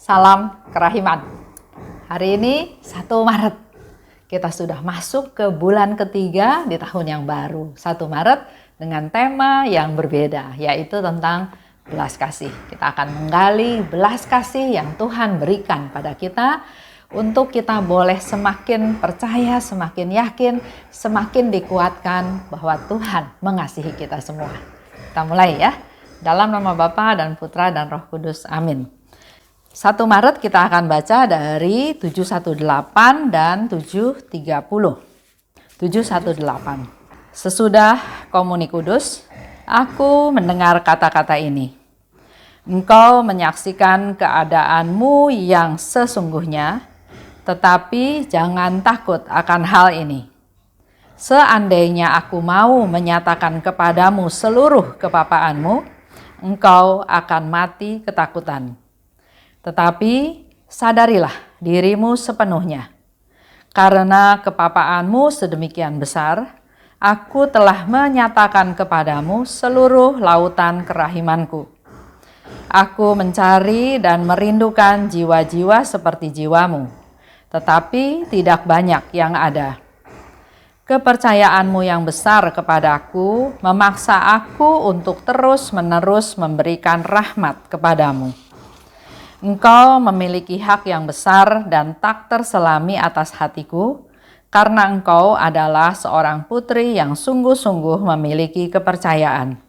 Salam kerahiman. Hari ini 1 Maret. Kita sudah masuk ke bulan ketiga di tahun yang baru. 1 Maret dengan tema yang berbeda, yaitu tentang belas kasih. Kita akan menggali belas kasih yang Tuhan berikan pada kita untuk kita boleh semakin percaya, semakin yakin, semakin dikuatkan bahwa Tuhan mengasihi kita semua. Kita mulai ya. Dalam nama Bapa dan Putra dan Roh Kudus. Amin. 1 Maret kita akan baca dari 718 dan 730. 718. Sesudah komuni kudus, aku mendengar kata-kata ini. Engkau menyaksikan keadaanmu yang sesungguhnya, tetapi jangan takut akan hal ini. Seandainya aku mau menyatakan kepadamu seluruh kepapaanmu, engkau akan mati ketakutan. Tetapi sadarilah dirimu sepenuhnya. Karena kepapaanmu sedemikian besar, aku telah menyatakan kepadamu seluruh lautan kerahimanku. Aku mencari dan merindukan jiwa-jiwa seperti jiwamu, tetapi tidak banyak yang ada. Kepercayaanmu yang besar kepadaku memaksa aku untuk terus-menerus memberikan rahmat kepadamu. Engkau memiliki hak yang besar dan tak terselami atas hatiku, karena engkau adalah seorang putri yang sungguh-sungguh memiliki kepercayaan.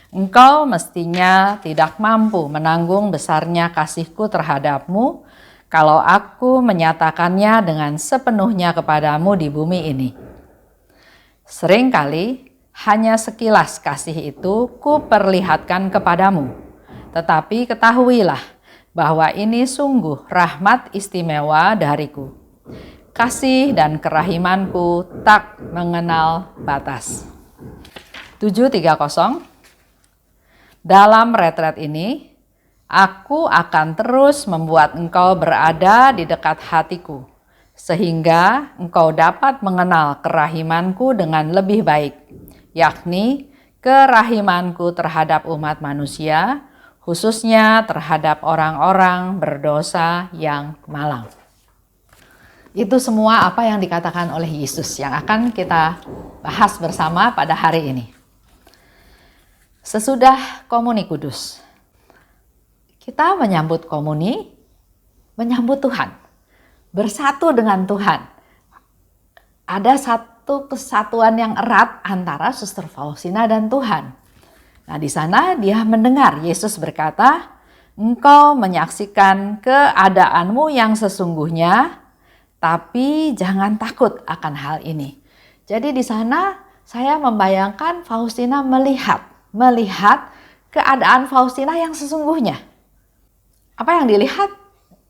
Engkau mestinya tidak mampu menanggung besarnya kasihku terhadapmu, kalau aku menyatakannya dengan sepenuhnya kepadamu di bumi ini. Seringkali hanya sekilas kasih itu kuperlihatkan kepadamu, tetapi ketahuilah bahwa ini sungguh rahmat istimewa dariku. Kasih dan kerahimanku tak mengenal batas. 730. Dalam retret ini, aku akan terus membuat engkau berada di dekat hatiku, sehingga engkau dapat mengenal kerahimanku dengan lebih baik, yakni kerahimanku terhadap umat manusia, khususnya terhadap orang-orang berdosa yang malang. Itu semua apa yang dikatakan oleh Yesus yang akan kita bahas bersama pada hari ini. Sesudah komuni kudus, kita menyambut komuni, menyambut Tuhan, bersatu dengan Tuhan. Ada satu kesatuan yang erat antara Suster Faustina dan Tuhan. Nah, di sana dia mendengar Yesus berkata, engkau menyaksikan keadaanmu yang sesungguhnya, tapi jangan takut akan hal ini. Jadi di sana saya membayangkan Faustina melihat keadaan Faustina yang sesungguhnya. Apa yang dilihat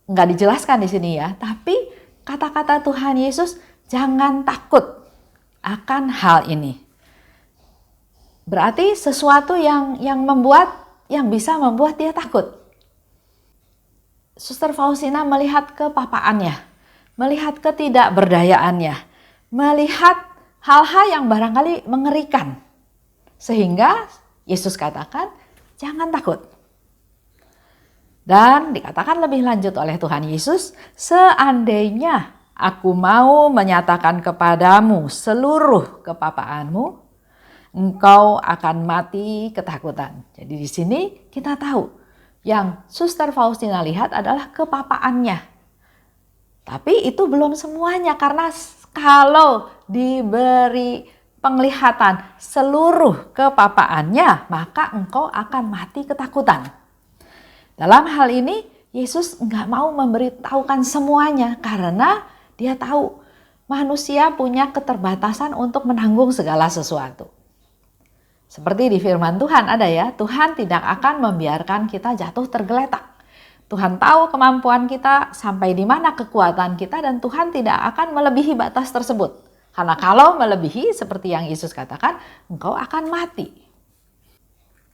nggak dijelaskan di sini ya, tapi kata-kata Tuhan Yesus, jangan takut akan hal ini. Berarti sesuatu yang bisa membuat dia takut. Suster Faustina melihat kepapaannya, melihat ketidakberdayaannya, melihat hal-hal yang barangkali mengerikan. Sehingga Yesus katakan, jangan takut. Dan dikatakan lebih lanjut oleh Tuhan Yesus, seandainya aku mau menyatakan kepadamu seluruh kepapaanmu, engkau akan mati ketakutan. Jadi di sini kita tahu yang Suster Faustina lihat adalah kepapaannya. Tapi itu belum semuanya, karena kalau diberi penglihatan seluruh kepapaannya, maka engkau akan mati ketakutan. Dalam hal ini Yesus nggak mau memberitahukan semuanya, karena dia tahu manusia punya keterbatasan untuk menanggung segala sesuatu. Seperti di firman Tuhan ada ya, Tuhan tidak akan membiarkan kita jatuh tergeletak. Tuhan tahu kemampuan kita, sampai di mana kekuatan kita, dan Tuhan tidak akan melebihi batas tersebut. Karena kalau melebihi, seperti yang Yesus katakan, engkau akan mati.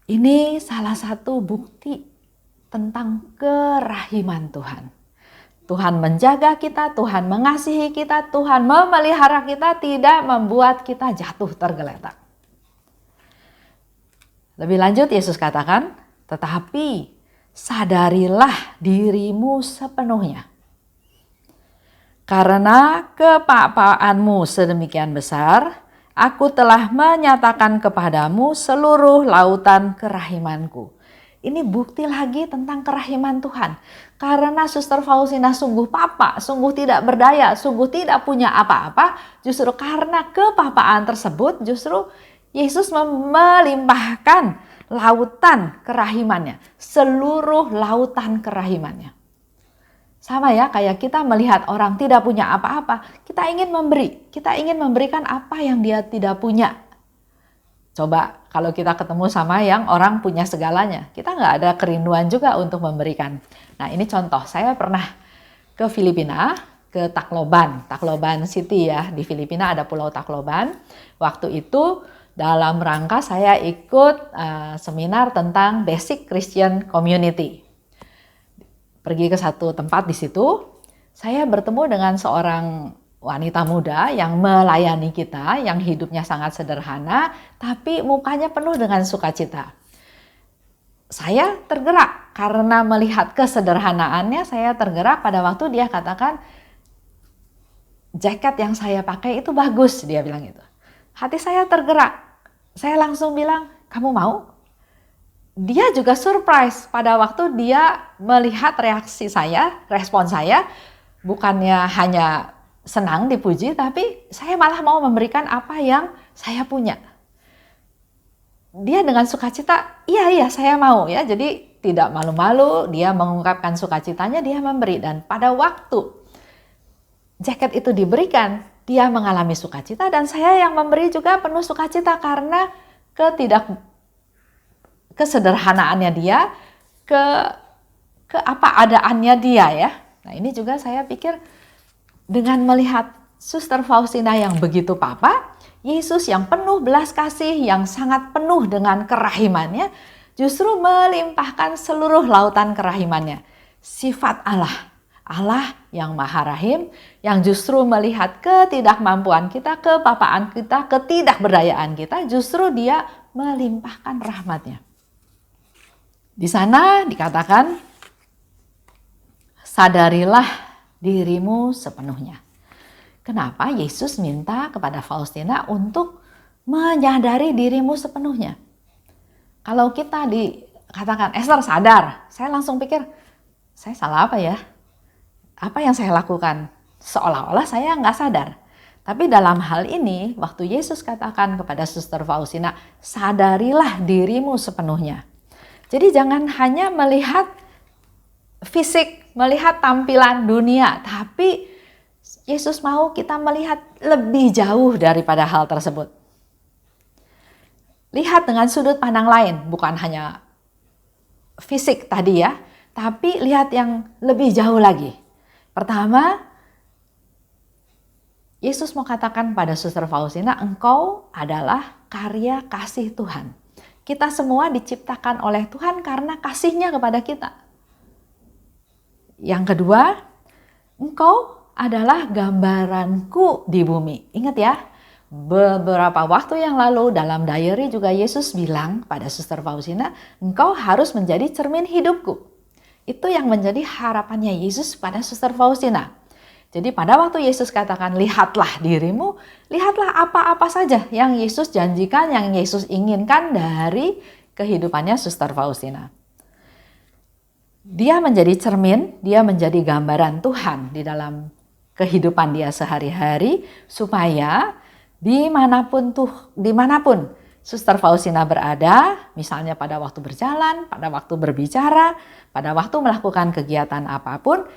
Ini salah satu bukti tentang kerahiman Tuhan. Tuhan menjaga kita, Tuhan mengasihi kita, Tuhan memelihara kita, tidak membuat kita jatuh tergeletak. Lebih lanjut Yesus katakan, tetapi sadarilah dirimu sepenuhnya. Karena kepapaanmu sedemikian besar, aku telah menyatakan kepadamu seluruh lautan kerahimanku. Ini bukti lagi tentang kerahiman Tuhan. Karena Suster Faustina sungguh papa, sungguh tidak berdaya, sungguh tidak punya apa-apa. Justru karena kepapaan tersebut, justru Yesus melimpahkan lautan kerahimannya. Seluruh lautan kerahimannya. Sama ya, kayak kita melihat orang tidak punya apa-apa, kita ingin memberi, kita ingin memberikan apa yang dia tidak punya. Coba kalau kita ketemu sama yang orang punya segalanya, kita nggak ada kerinduan juga untuk memberikan. Nah ini contoh, saya pernah ke Filipina, ke Tacloban City ya, di Filipina ada Pulau Tacloban. Waktu itu dalam rangka saya ikut seminar tentang Basic Christian Community. Pergi ke satu tempat di situ, saya bertemu dengan seorang wanita muda yang melayani kita, yang hidupnya sangat sederhana, tapi mukanya penuh dengan sukacita. Saya tergerak karena melihat kesederhanaannya, saya tergerak pada waktu dia katakan, jaket yang saya pakai itu bagus, dia bilang gitu. Hati saya tergerak, saya langsung bilang, kamu mau? Dia juga surprise pada waktu dia melihat reaksi saya, respon saya, bukannya hanya senang dipuji, tapi saya malah mau memberikan apa yang saya punya. Dia dengan sukacita, iya saya mau ya, jadi tidak malu-malu, dia mengungkapkan sukacitanya, dia memberi. Dan pada waktu jaket itu diberikan, dia mengalami sukacita dan saya yang memberi juga penuh sukacita karena kesederhanaannya dia, ke apa adaannya dia ya. Nah ini juga saya pikir dengan melihat Suster Faustina yang begitu papa, Yesus yang penuh belas kasih, yang sangat penuh dengan kerahimannya, justru melimpahkan seluruh lautan kerahimannya. Sifat Allah, Allah yang maha rahim, yang justru melihat ketidakmampuan kita, kepapaan kita, ketidakberdayaan kita, justru dia melimpahkan rahmatnya. Di sana dikatakan, sadarilah dirimu sepenuhnya. Kenapa Yesus minta kepada Faustina untuk menyadari dirimu sepenuhnya? Kalau kita dikatakan, Esther sadar, saya langsung pikir, saya salah apa ya? Apa yang saya lakukan? Seolah-olah saya nggak sadar. Tapi dalam hal ini, waktu Yesus katakan kepada Suster Faustina, sadarilah dirimu sepenuhnya. Jadi jangan hanya melihat fisik, melihat tampilan dunia, tapi Yesus mau kita melihat lebih jauh daripada hal tersebut. Lihat dengan sudut pandang lain, bukan hanya fisik tadi ya, tapi lihat yang lebih jauh lagi. Pertama, Yesus mau katakan pada Suster Faustina, engkau adalah karya kasih Tuhan. Kita semua diciptakan oleh Tuhan karena kasih-Nya kepada kita. Yang kedua, engkau adalah gambaranku di bumi. Ingat ya, beberapa waktu yang lalu dalam diary juga Yesus bilang pada Suster Faustina, engkau harus menjadi cermin hidupku. Itu yang menjadi harapannya Yesus pada Suster Faustina. Jadi pada waktu Yesus katakan, lihatlah dirimu, lihatlah apa-apa saja yang Yesus janjikan, yang Yesus inginkan dari kehidupannya Suster Faustina. Dia menjadi cermin, dia menjadi gambaran Tuhan di dalam kehidupan dia sehari-hari, supaya dimanapun Suster Faustina berada, misalnya pada waktu berjalan, pada waktu berbicara, pada waktu melakukan kegiatan apapun,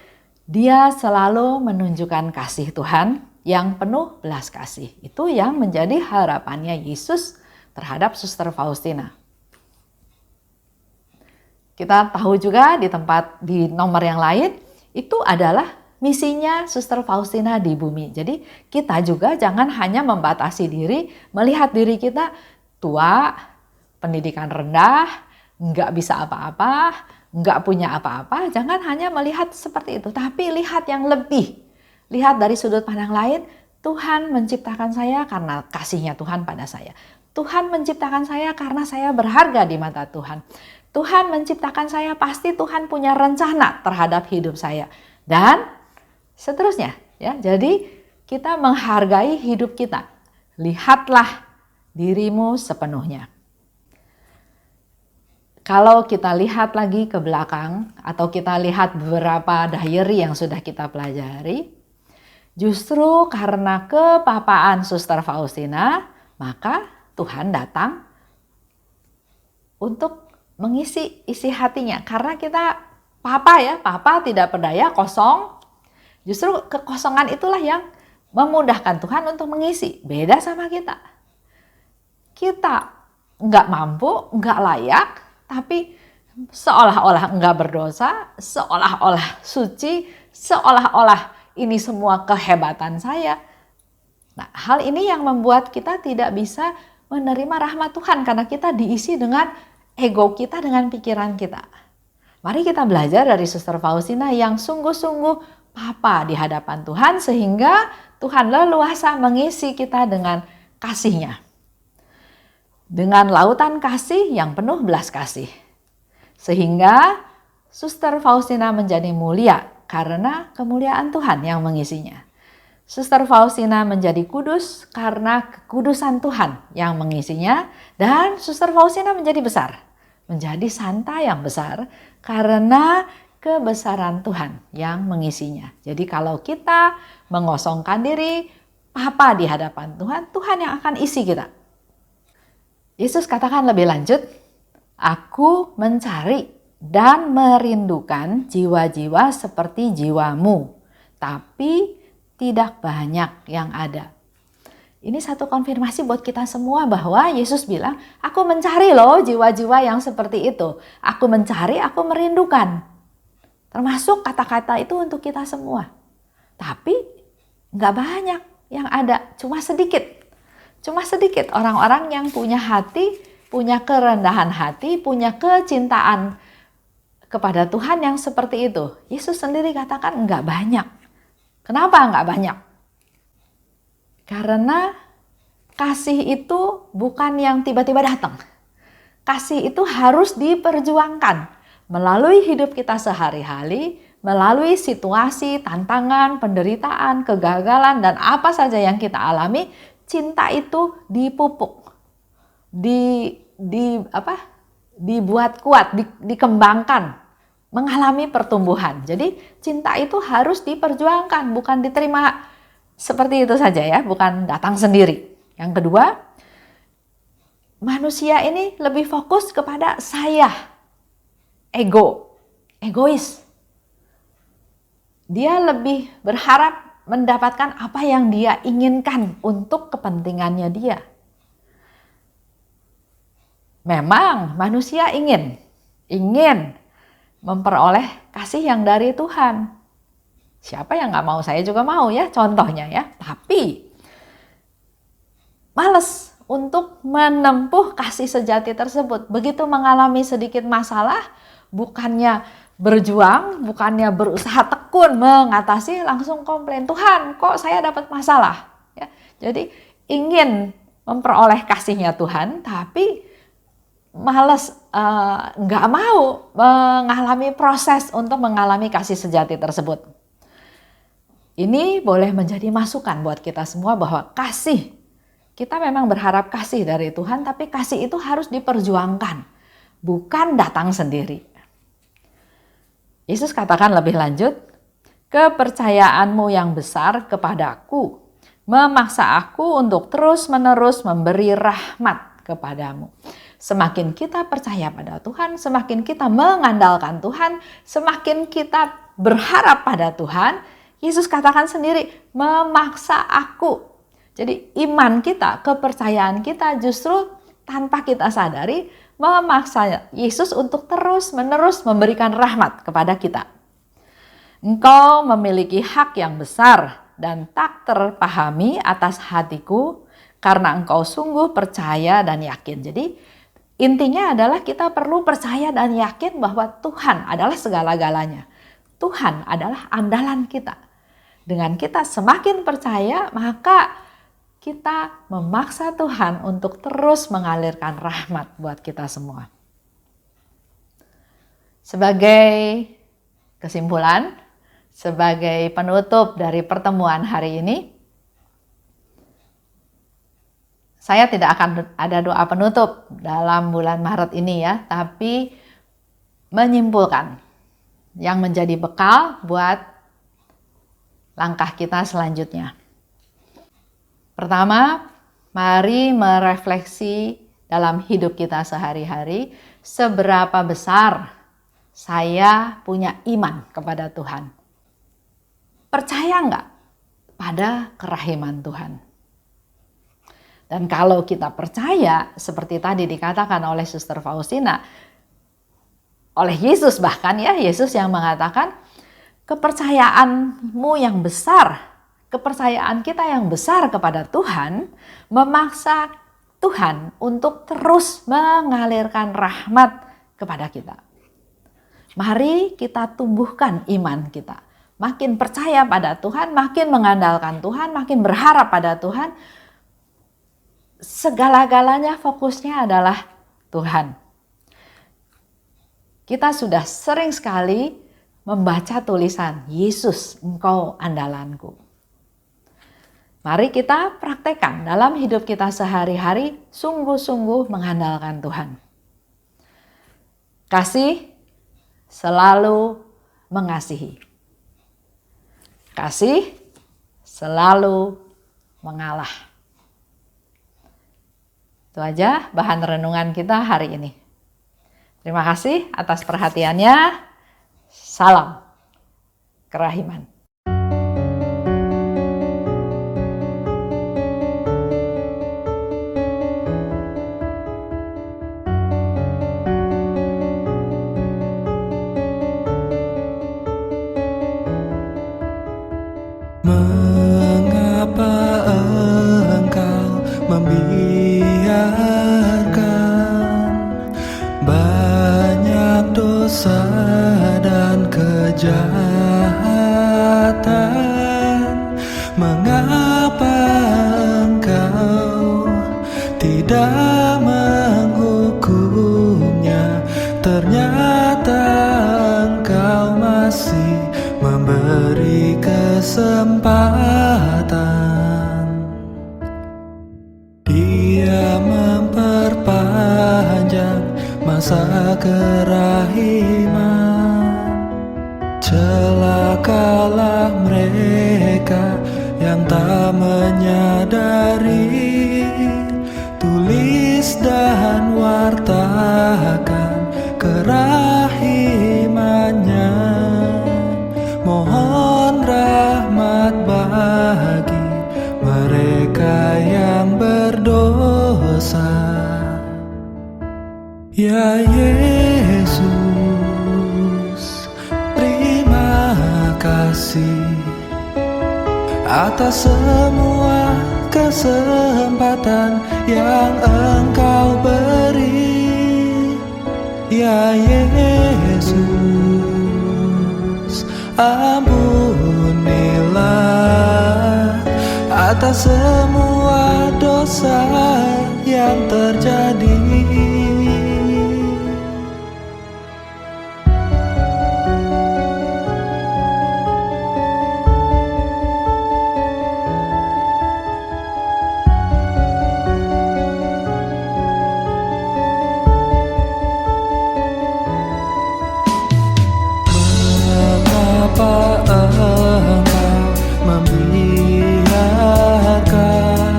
dia selalu menunjukkan kasih Tuhan yang penuh belas kasih. Itu yang menjadi harapannya Yesus terhadap Suster Faustina. Kita tahu juga di nomor yang lain, itu adalah misinya Suster Faustina di bumi. Jadi kita juga jangan hanya membatasi diri, melihat diri kita tua, pendidikan rendah, nggak bisa apa-apa, nggak punya apa-apa, jangan hanya melihat seperti itu, tapi lihat yang lebih. Lihat dari sudut pandang lain, Tuhan menciptakan saya karena kasih-Nya Tuhan pada saya. Tuhan menciptakan saya karena saya berharga di mata Tuhan. Tuhan menciptakan saya, pasti Tuhan punya rencana terhadap hidup saya. Dan seterusnya, ya. Jadi kita menghargai hidup kita. Lihatlah dirimu sepenuhnya. Kalau kita lihat lagi ke belakang atau kita lihat beberapa diary yang sudah kita pelajari, justru karena kepapaan Suster Faustina, maka Tuhan datang untuk mengisi isi hatinya. Karena kita papa tidak berdaya, kosong. Justru kekosongan itulah yang memudahkan Tuhan untuk mengisi. Beda sama kita. Kita nggak mampu, nggak layak, tapi seolah-olah nggak berdosa, seolah-olah suci, seolah-olah ini semua kehebatan saya. Nah, hal ini yang membuat kita tidak bisa menerima rahmat Tuhan karena kita diisi dengan ego kita, dengan pikiran kita. Mari kita belajar dari Suster Faustina yang sungguh-sungguh papa di hadapan Tuhan sehingga Tuhan leluasa mengisi kita dengan kasih-Nya. Dengan lautan kasih yang penuh belas kasih. Sehingga Suster Faustina menjadi mulia karena kemuliaan Tuhan yang mengisinya. Suster Faustina menjadi kudus karena kekudusan Tuhan yang mengisinya. Dan Suster Faustina menjadi besar, menjadi santa yang besar karena kebesaran Tuhan yang mengisinya. Jadi kalau kita mengosongkan diri, papa di hadapan Tuhan, Tuhan yang akan isi kita. Yesus katakan lebih lanjut, aku mencari dan merindukan jiwa-jiwa seperti jiwamu, tapi tidak banyak yang ada. Ini satu konfirmasi buat kita semua bahwa Yesus bilang, aku mencari loh jiwa-jiwa yang seperti itu. Aku mencari, aku merindukan. Termasuk kata-kata itu untuk kita semua. Tapi nggak banyak yang ada, cuma sedikit. Cuma sedikit orang-orang yang punya hati, punya kerendahan hati, punya kecintaan kepada Tuhan yang seperti itu. Yesus sendiri katakan nggak banyak. Kenapa nggak banyak? Karena kasih itu bukan yang tiba-tiba datang. Kasih itu harus diperjuangkan melalui hidup kita sehari-hari, melalui situasi, tantangan, penderitaan, kegagalan, dan apa saja yang kita alami. Cinta itu dipupuk, dibuat kuat, dikembangkan, mengalami pertumbuhan. Jadi cinta itu harus diperjuangkan, bukan diterima seperti itu saja ya, bukan datang sendiri. Yang kedua, manusia ini lebih fokus kepada saya, egois. Dia lebih berharap mendapatkan apa yang dia inginkan untuk kepentingannya dia. Memang manusia ingin memperoleh kasih yang dari Tuhan. Siapa yang nggak mau? Saya juga mau ya, contohnya ya. Tapi males untuk menempuh kasih sejati tersebut. Begitu mengalami sedikit masalah, bukannya berjuang, bukannya berusaha tekun mengatasi, langsung komplain, Tuhan kok saya dapat masalah. Ya, jadi ingin memperoleh kasih-Nya Tuhan, tapi males, nggak mau mengalami proses untuk mengalami kasih sejati tersebut. Ini boleh menjadi masukan buat kita semua bahwa kasih, kita memang berharap kasih dari Tuhan, tapi kasih itu harus diperjuangkan, bukan datang sendiri. Yesus katakan lebih lanjut, kepercayaanmu yang besar kepadaku memaksa aku untuk terus-menerus memberi rahmat kepadamu. Semakin kita percaya pada Tuhan, semakin kita mengandalkan Tuhan, semakin kita berharap pada Tuhan, Yesus katakan sendiri, memaksa aku. Jadi iman kita, kepercayaan kita justru tanpa kita sadari memaksa Yesus untuk terus-menerus memberikan rahmat kepada kita. Engkau memiliki hak yang besar dan tak terpahami atas hatiku karena engkau sungguh percaya dan yakin. Jadi intinya adalah kita perlu percaya dan yakin bahwa Tuhan adalah segala-galanya. Tuhan adalah andalan kita. Dengan kita semakin percaya, maka kita memaksa Tuhan untuk terus mengalirkan rahmat buat kita semua. Sebagai kesimpulan, sebagai penutup dari pertemuan hari ini, saya tidak akan ada doa penutup dalam bulan Maret ini ya, tapi menyimpulkan yang menjadi bekal buat langkah kita selanjutnya. Pertama, mari merefleksi dalam hidup kita sehari-hari, seberapa besar saya punya iman kepada Tuhan. Percaya nggak pada kerahiman Tuhan? Dan kalau kita percaya, seperti tadi dikatakan oleh Suster Faustina, oleh Yesus bahkan ya, Yesus yang mengatakan, kepercayaanmu yang besar, kepercayaan kita yang besar kepada Tuhan, memaksa Tuhan untuk terus mengalirkan rahmat kepada kita. Mari kita tumbuhkan iman kita. Makin percaya pada Tuhan, makin mengandalkan Tuhan, makin berharap pada Tuhan. Segala-galanya fokusnya adalah Tuhan. Kita sudah sering sekali membaca tulisan, Yesus Engkau andalanku. Mari kita praktekkan dalam hidup kita sehari-hari, sungguh-sungguh mengandalkan Tuhan. Kasih selalu mengasihi. Kasih selalu mengalah. Itu aja bahan renungan kita hari ini. Terima kasih atas perhatiannya. Salam kerahiman. Mengapa engkau membiarkan banyak dosa dan kejahatan? Mengapa engkau tidak menghukumnya? Ternyata engkau masih memberi kesempatan. Dia memperpanjang masa kerahiman. Celakalah mereka yang tak menyadari. Tulis dan wartakan kerahimannya. Mohon rahmat bagi mereka yang berdosa. Ya Yesus, terima kasih atas semua kesempatan yang Engkau beri. Ya Yesus, ampunilah atas semua dosa yang terjadi. Mengapa engkau membiarkan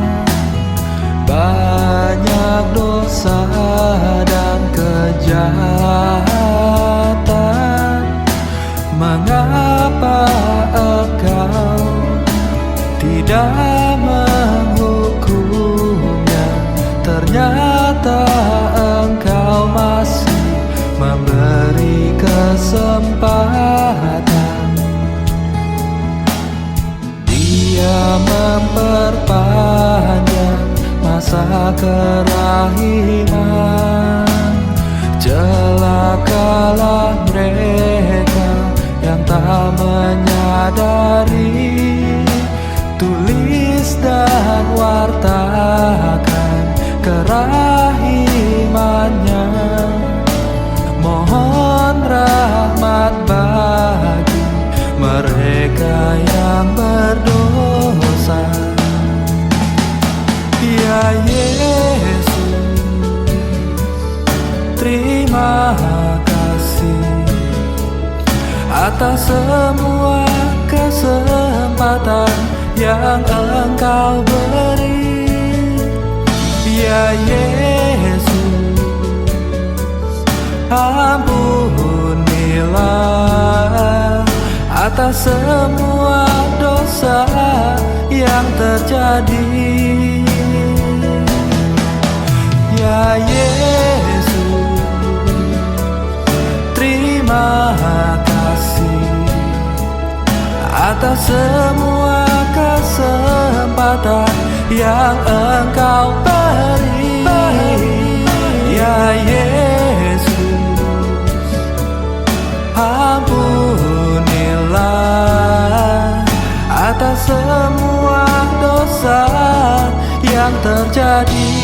banyak dosa dan kejahatan? Mengapa engkau tidak menghukumnya? Ternyata engkau masih memberi kesempatan. Dia memperpanjang masa kerahiman. Celakalah mereka yang tak menyadari. Tulis dan wartakan kerahimannya. Mohon rahmat mereka yang berdosa. Ya Yesus, terima kasih atas semua kesempatan yang Engkau beri. Ya Yesus, ampunilah atas semua dosa yang terjadi. Ya Yesus, terima kasih atas semua kesempatan yang Engkau beri. Ya Yesus, ampunilah atas semua dosa yang terjadi.